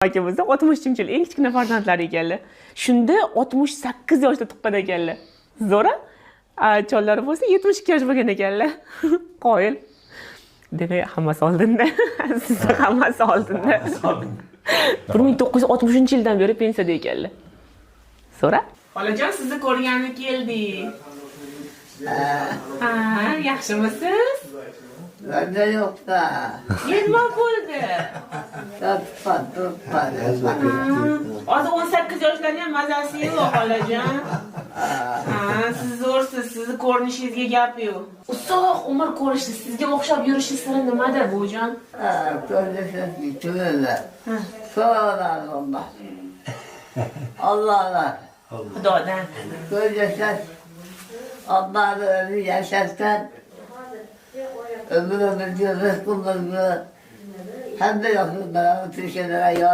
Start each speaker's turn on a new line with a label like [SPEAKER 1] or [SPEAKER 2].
[SPEAKER 1] Akamizni 60-yil eng kichkina farzandlari ekanlar. Shunda 68 yoshda tuqqan ekanlar. Zo'ra. Chollari bo'lsa 72 yosh bo'lgan ekanlar. Qoyil. Demak, hammasi oldinda. Sizda hammasi oldinda. 1960-yildan beri pensiyada ekanlar. Zo'ra. Xolajon, sizni ko'rgani keldik. Yaxshimisiz?
[SPEAKER 2] Bende yok da.
[SPEAKER 1] Nima bo'ldi?
[SPEAKER 2] Tutmadı.
[SPEAKER 1] Hozir 18 yoshlarning ham mazasi yo'q, xolajon. Siz zo'rsiz, sizni ko'rinishingizga gap yo'q. Uzoq umr ko'rishni, sizga o'xshab yurishi siri nimada, bujon?
[SPEAKER 2] Gözleşen bitirirler. Sonra Allah. Allah'lar.
[SPEAKER 1] Xudodan.
[SPEAKER 2] Gözleşen Allah'ı ömrü yaşarken ömür diyor, rızkımız hem de yakınlara, Türkiye'lere yar.